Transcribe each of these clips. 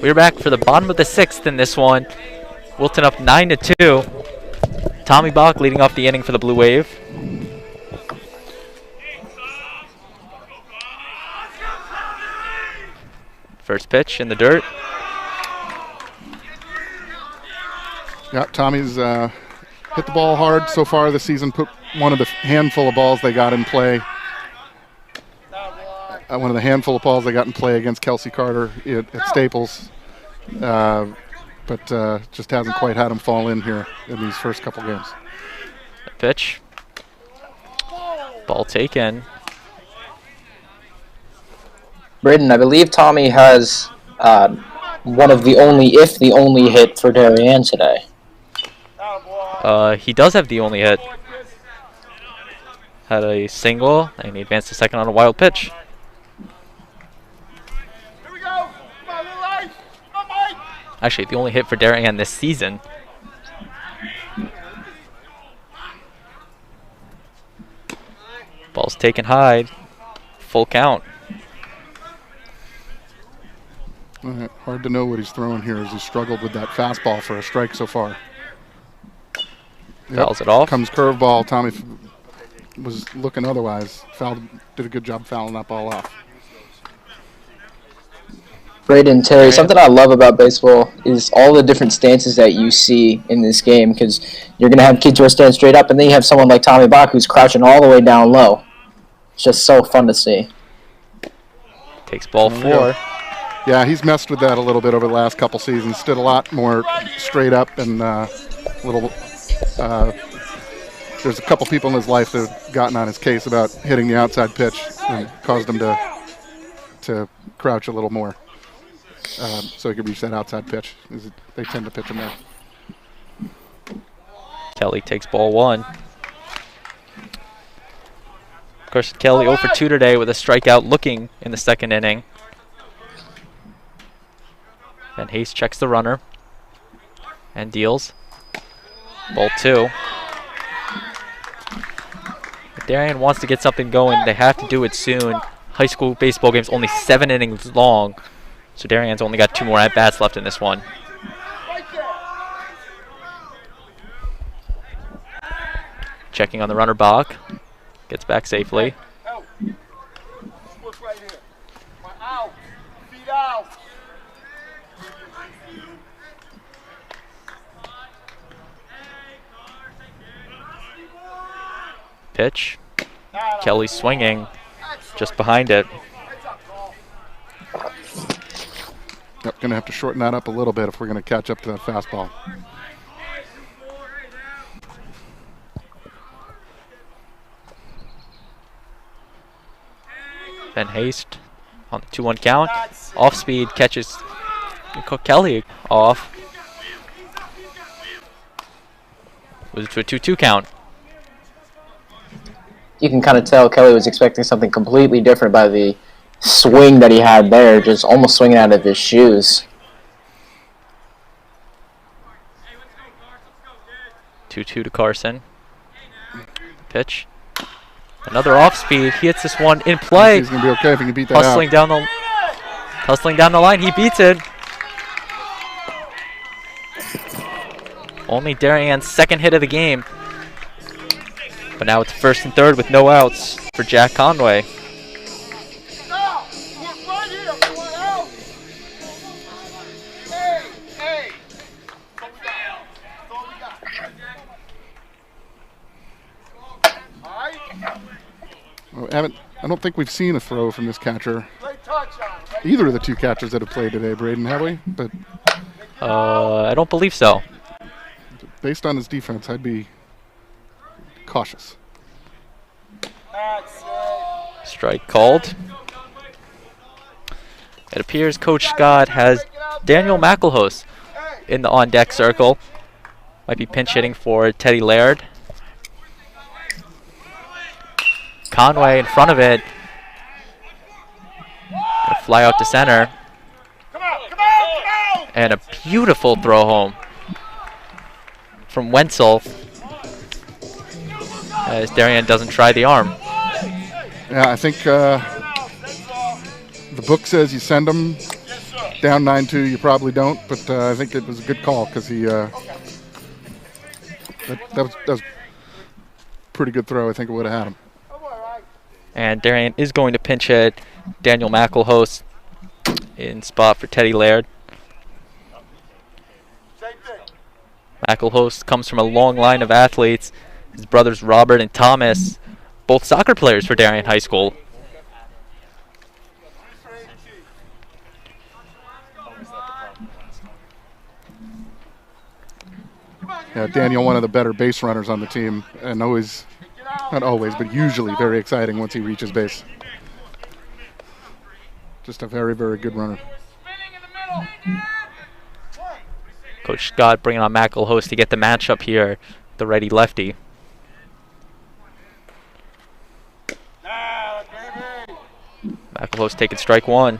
We're back for the bottom of the 6th in this one. Wilton up 9-2. Tommy Bach leading off the inning for the Blue Wave. First pitch in the dirt. Yeah, Tommy's hit the ball hard so far this season. Put one of the handful of balls they got in play. One of the handful of balls they got in play against Kelsey Carter at Staples. But just hasn't quite had him fall in here in these first couple games. Pitch. Ball taken. Braden, I believe Tommy has one of the only, if the only hit for Darien today. He does have the only hit. Had a single, and he advanced to second on a wild pitch. Actually, the only hit for Darien this season. Ball's taken high. Full count. Hard to know what he's throwing here as he struggled with that fastball for a strike so far. Fouls it off. Comes curveball. Tommy was looking otherwise. Did a good job fouling that ball off. Braden, Terry, something I love about baseball is all the different stances that you see in this game, because you're going to have kids who are standing straight up, and then you have someone like Tommy Bach who's crouching all the way down low. It's just so fun to see. Takes ball 4. Yeah, he's messed with that a little bit over the last couple seasons. Did a lot more straight up and little. There's a couple people in his life that have gotten on his case about hitting the outside pitch and caused him to crouch a little more. So he could reach that outside pitch. They tend to pitch him there. Kelly takes ball 1. Of course, Kelly 0 for 2 today with a strikeout looking in the second inning. Then Hayes checks the runner and deals. Ball 2. If Darien wants to get something going, they have to do it soon. High school baseball game's only 7 innings long. So Darien's only got 2 more at-bats left in this one. Checking on the runner, Bach. Gets back safely. Pitch. Kelly swinging just behind it. Yep, going to have to shorten that up a little bit if we're going to catch up to that fastball. Ben Haste on the 2-1 count. Off speed, catches Kelly off. Was it to a 2-2 count? You can kind of tell Kelly was expecting something completely different by the swing that he had there, just almost swinging out of his shoes. 2-2 to Carson. Pitch. Another off speed. He hits this one in play. He's going to be okay if he can beat that hustling out. Hustling down the line. He beats it. Only Darien's second hit of the game. But now it's first and third with no outs for Jack Conway. I don't think we've seen a throw from this catcher. Either of the 2 catchers that have played today, Braden, have we? But I don't believe so. Based on his defense, I'd be cautious. Strike called. It appears Coach Scott has Daniel McElhose in the on-deck circle. Might be pinch hitting for Teddy Laird. Conway in front of it. Gonna fly out to center. And a beautiful throw home from Wenzel, as Darien doesn't try the arm. Yeah, I think the book says you send them down 9-2, you probably don't, but I think it was a good call because he that was pretty good throw. I think it would have had him. And Darien is going to pinch hit Daniel McElhost in spot for Teddy Laird. McElhost comes from a long line of athletes. His brothers Robert and Thomas, both soccer players for Darien High School. Yeah, Daniel, one of the better base runners on the team, and always, not always, but usually very exciting once he reaches base. Just a very, very good runner. Coach Scott bringing on McElhost to get the matchup here, the righty-lefty. McElhost taking strike one.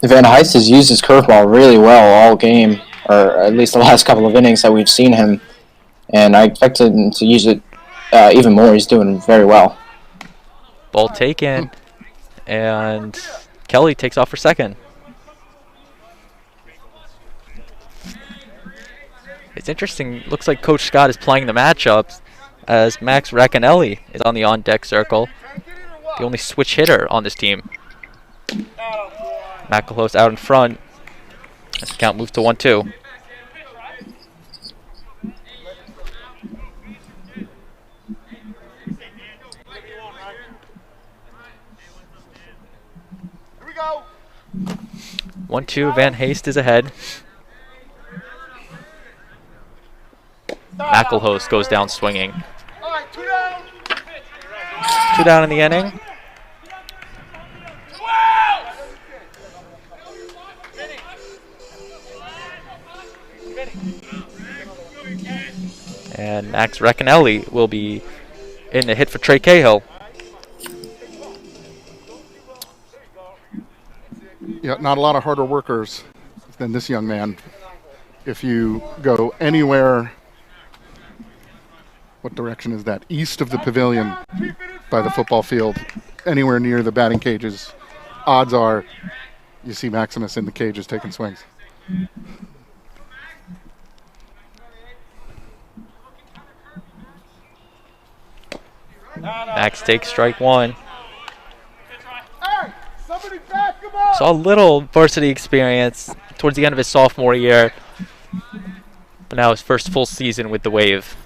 Van Heist has used his curveball really well all game, or at least the last couple of innings that we've seen him, and I expect him to use it even more. He's doing very well. Ball taken, and Kelly takes off for second. It's interesting. Looks like Coach Scott is playing the matchups as Max Racanelli is on the on-deck circle, the only switch hitter on this team. McElhost out in front as the count moves to 1-2. Here we go. 1-2, Van Heist is ahead. McElhost goes down swinging. All right, 2 down. 2 down in the inning. And Max Racanelli will be in the hit for Trey Cahill. Yeah, not a lot of harder workers than this young man. If you go anywhere, what direction is that? East of the pavilion by the football field, anywhere near the batting cages, odds are you see Maximus in the cages taking swings. Max takes strike one. Hey, somebody back him up. Saw a little varsity experience towards the end of his sophomore year, but now his first full season with the Wave.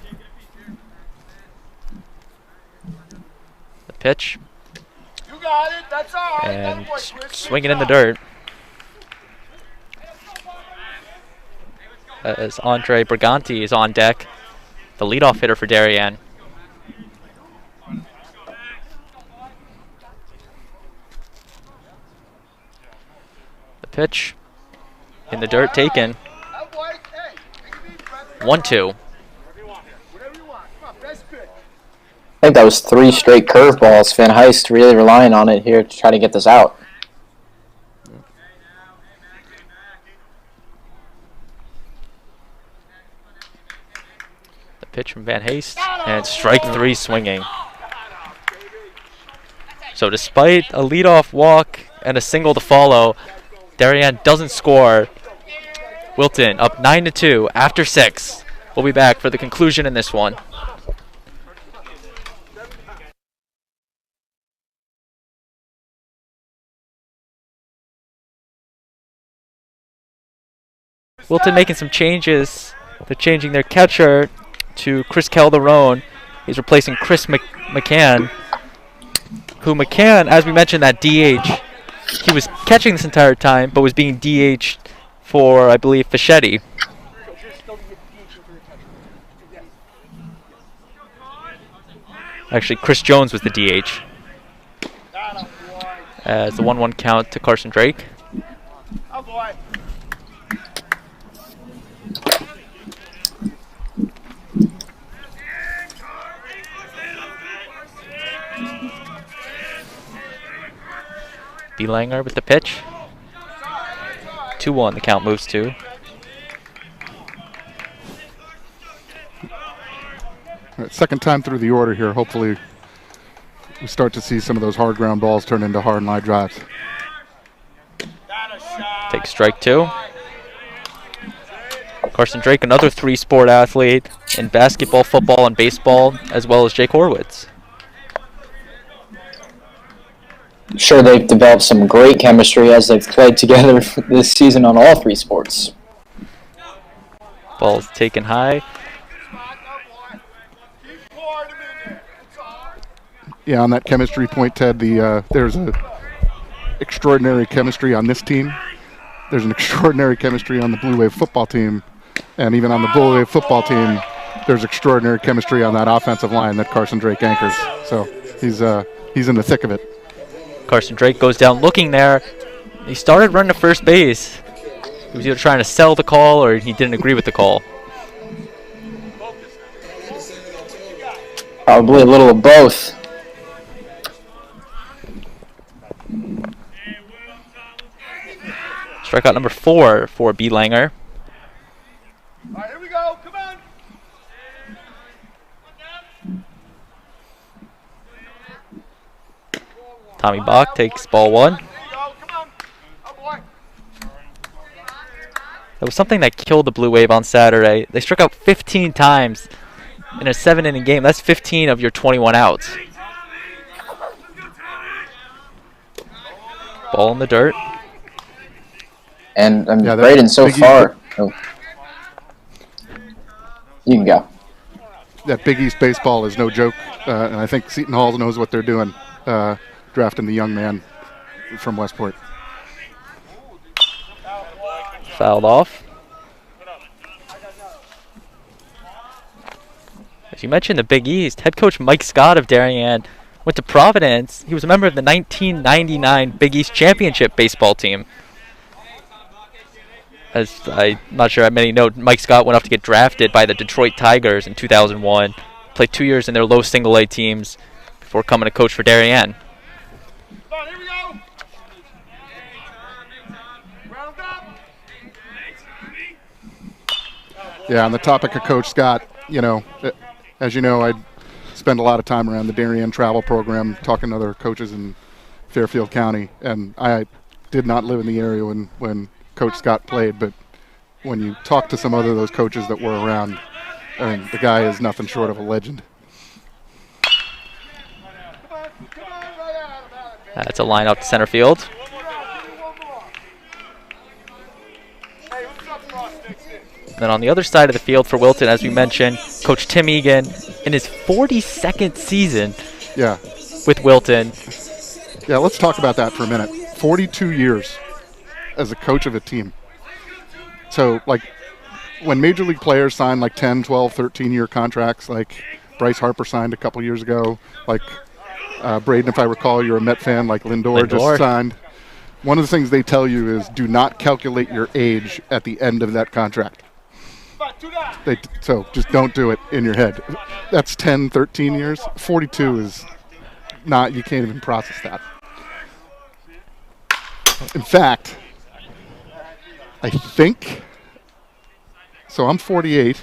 The pitch, You got it. That's all right. and That boy, Chris. swinging in the dirt. As Andre Briganti is on deck, the leadoff hitter for Darien. The pitch in the dirt taken. That boy, hey, take a deep breath. 1-2. Whatever you want. Come on, best pitch. I think that was 3 straight curveballs. Van Heist really relying on it here to try to get this out. The pitch from Van Heist, and strike 3 swinging. So despite a leadoff walk and a single to follow, Darien doesn't score. Wilton up 9-2 after 6. We'll be back for the conclusion in this one. Wilton making some changes. They're changing their catcher to Chris Calderon. He's replacing Chris McCann, who McCann, as we mentioned, that DH, he was catching this entire time, but was being DH'd for, I believe, Fischetti. Actually, Chris Jones was the DH. As the 1-1 count to Carson Drake. Oh, boy. Langer with the pitch. 2-1, the count moves to. All right, second time through the order here. Hopefully we start to see some of those hard ground balls turn into hard line drives. Takes strike 2. Carson Drake, another 3-sport athlete in basketball, football, and baseball, as well as Jake Horwitz. I'm sure they've developed some great chemistry as they've played together this season on all 3 sports. Ball's taken high. Yeah, on that chemistry point, Ted, there's a extraordinary chemistry on this team. There's an extraordinary chemistry on the Blue Wave football team. And even on the Blue Wave football team, there's extraordinary chemistry on that offensive line that Carson Drake anchors. So he's in the thick of it. Carson Drake goes down looking there. He started running to first base. He was either trying to sell the call or he didn't agree with the call. Probably a little of both. Strikeout number 4 for B. Langer. All right, here we go. Come on. Tommy Bach takes ball 1. There you go. Come on. Oh, boy. That was something that killed the Blue Wave on Saturday. They struck out 15 times in a 7-inning game. That's 15 of your 21 outs. Ball in the dirt. And Yeah, Braden, so Big East- far... Oh. You can go. That Big East baseball is no joke, and I think Seton Hall knows what they're doing, drafting the young man from Westport. Fouled off. As you mentioned, the Big East, head coach Mike Scott of Darien went to Providence. He was a member of the 1999 Big East Championship baseball team. As I'm not sure how many know, Mike Scott went off to get drafted by the Detroit Tigers in 2001. Played 2 years in their low single-A teams before coming to coach for Darien. Come on, here we go. Round up. Yeah, on the topic of Coach Scott, as you know, I spend a lot of time around the Darien travel program talking to other coaches in Fairfield County, and I did not live in the area when Coach Scott played, but when you talk to some other of those coaches that were around, I mean, the guy is nothing short of a legend. That's a line out to center field. Then on the other side of the field for Wilton, as we mentioned, Coach Tim Egan in his 42nd season Yeah. with Wilton. Yeah, let's talk about that for a minute. 42 years as a coach of a team. So, like, when major league players sign like 10, 12, 13-year contracts, like Bryce Harper signed a couple years ago, like Braden, if I recall, you're a Met fan, like Lindor just signed. One of the things they tell you is do not calculate your age at the end of that contract. So just don't do it in your head. That's 10, 13 years. 42 is not, you can't even process that. In fact, I think, so I'm 48,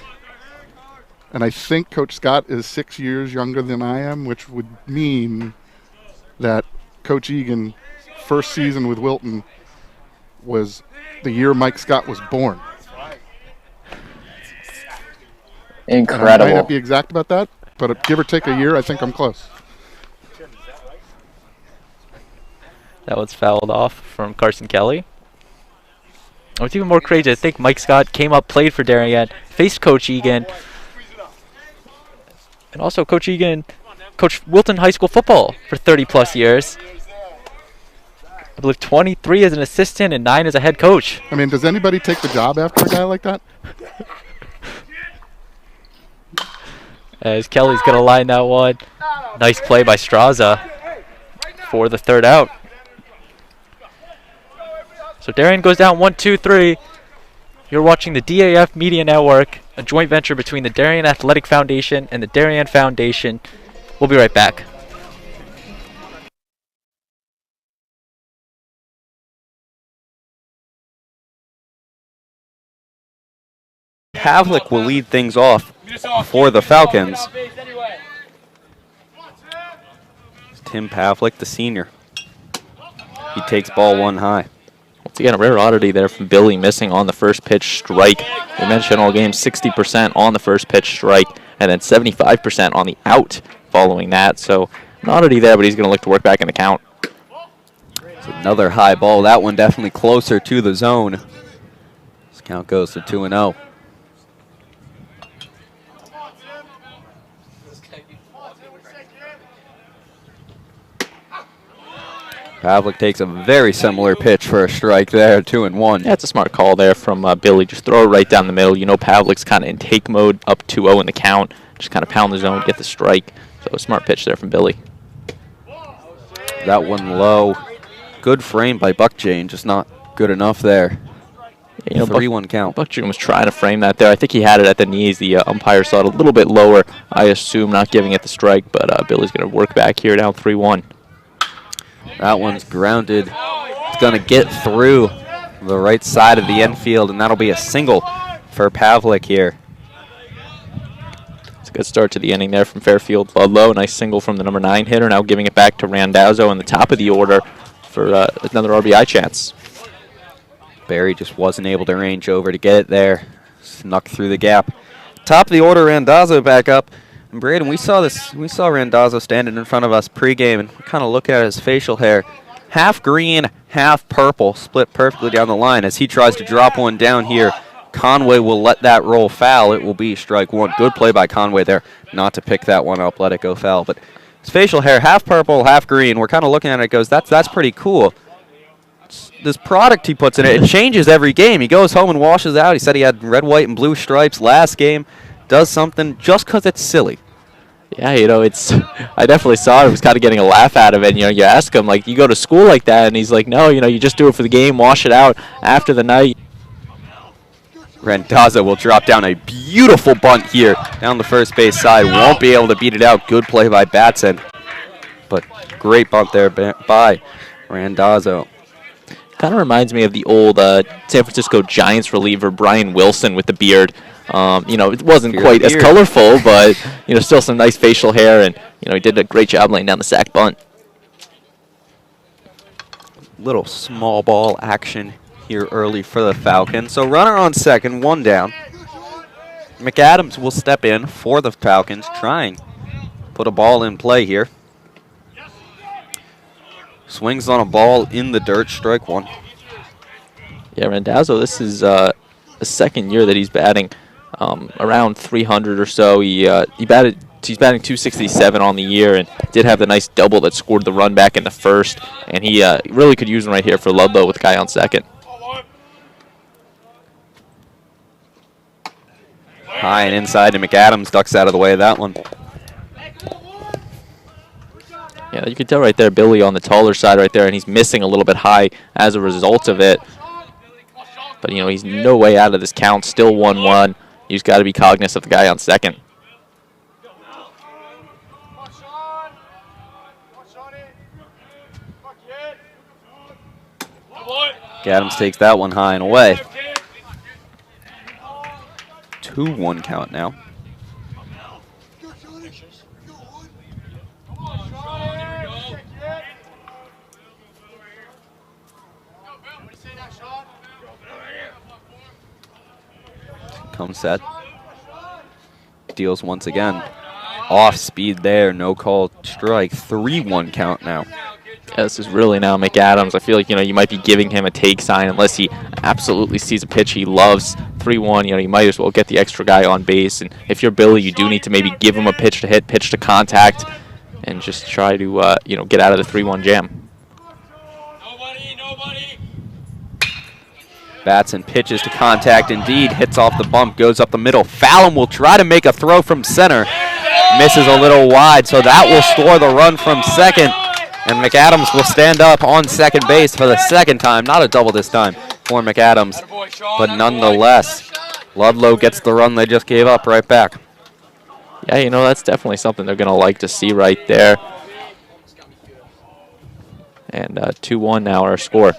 and I think Coach Scott is 6 years younger than I am, which would mean that Coach Egan's first season with Wilton was the year Mike Scott was born. Incredible. And I might not be exact about that, but give or take a year, I think I'm close. That was fouled off from Carson Kelly. What's even more crazy, I think Mike Scott came up, played for Darien, faced Coach Egan, and also Coach Egan coached Wilton High School football for 30-plus years. I believe 23 as an assistant and 9 as a head coach. I mean, does anybody take the job after a guy like that? As Kelly's going to line that one. Nice play by Straza for the third out. So Darien goes down 1-2-3. You're watching the DAF Media Network, a joint venture between the Darien Athletic Foundation and the Darien Foundation. We'll be right back. Pavlik will lead things off for the Falcons. Tim Pavlik, the senior. He takes ball 1 high. Again, a rare oddity there from Billy, missing on the first pitch strike. We mentioned all game 60% on the first pitch strike, and then 75% on the out following that. So an oddity there, but he's going to look to work back in the count. It's another high ball. That one definitely closer to the zone. This count goes to 2-0. Pavlik takes a very similar pitch for a strike there, 2-1. Yeah, it's a smart call there from Billy. Just throw it right down the middle. You know Pavlik's kind of in take mode, up 2-0 in the count. Just kind of pound the zone, get the strike. So a smart pitch there from Billy. That one low. Good frame by Buck Jane, just not good enough there. Yeah, you know, 3-1 count. Buck Jane was trying to frame that there. I think he had it at the knees. The umpire saw it a little bit lower, I assume, not giving it the strike. But Billy's going to work back here, down 3-1. That one's grounded. It's going to get through the right side of the infield, and that'll be a single for Pavlik here. It's a good start to the inning there from Fairfield Ludlow. Nice single from the number 9 hitter. Now giving it back to Randazzo in the top of the order for another RBI chance. Barry just wasn't able to range over to get it there. Snuck through the gap. Top of the order, Randazzo back up. And Braden, we saw Randazzo standing in front of us pregame, and we kind of look at his facial hair. Half green, half purple, split perfectly down the line. As he tries to drop one down here, Conway will let that roll foul. It will be strike one. Good play by Conway there, not to pick that one up, let it go foul. But his facial hair, half purple, half green. We're kind of looking at it, goes, that's pretty cool. This product he puts in it changes every game. He goes home and washes out. He said he had red, white, and blue stripes last game. Does something just because it's silly. Yeah, you know, I definitely saw it. I was kind of getting a laugh out of it. You know, you ask him, like, you go to school like that? And he's like, no, you know, you just do it for the game, wash it out after the night. Randazzo will drop down a beautiful bunt here down the first base side. Won't be able to beat it out. Good play by Batson. But great bunt there by Randazzo. Kind of reminds me of the old San Francisco Giants reliever Brian Wilson with the beard. You know, it wasn't quite as colorful, but, you know, still some nice facial hair, and, you know, he did a great job laying down the sac bunt. Little small ball action here early for the Falcons. So runner on second, one down. McAdams will step in for the Falcons, trying to put a ball in play here. Swings on a ball in the dirt, strike one. Yeah, Randazzo, this is the second year that he's batting around 300 or so. He's batting 267 on the year, and did have the nice double that scored the run back in the first. And he really could use him right here for Ludlow with the guy on second. High and inside, and McAdams ducks out of the way of that one. Yeah, you can tell right there, Billy on the taller side right there, and he's missing a little bit high as a result of it. But, you know, he's no way out of this count, still 1-1. You just got to be cognizant of the guy on second. McAdams takes that one high and away. 2-1 count now. Comes set. Deals once again. Off speed there, no call strike. 3-1 count now. Yeah, this is really now McAdams. I feel like, you know, you might be giving him a take sign unless he absolutely sees a pitch he loves. 3-1, you know, you might as well get the extra guy on base. And if you're Billy, you do need to maybe give him a pitch to hit, pitch to contact, and just try to, you know, get out of the 3-1 jam. Nobody. Batson pitches to contact, indeed, hits off the bump, goes up the middle. Fallon will try to make a throw from center. Misses a little wide, so that will score the run from second. And McAdams will stand up on second base for the second time. Not a double this time for McAdams, but nonetheless, Ludlow gets the run they just gave up right back. Yeah, you know, that's definitely something they're going to like to see right there. And 2-1 now our score.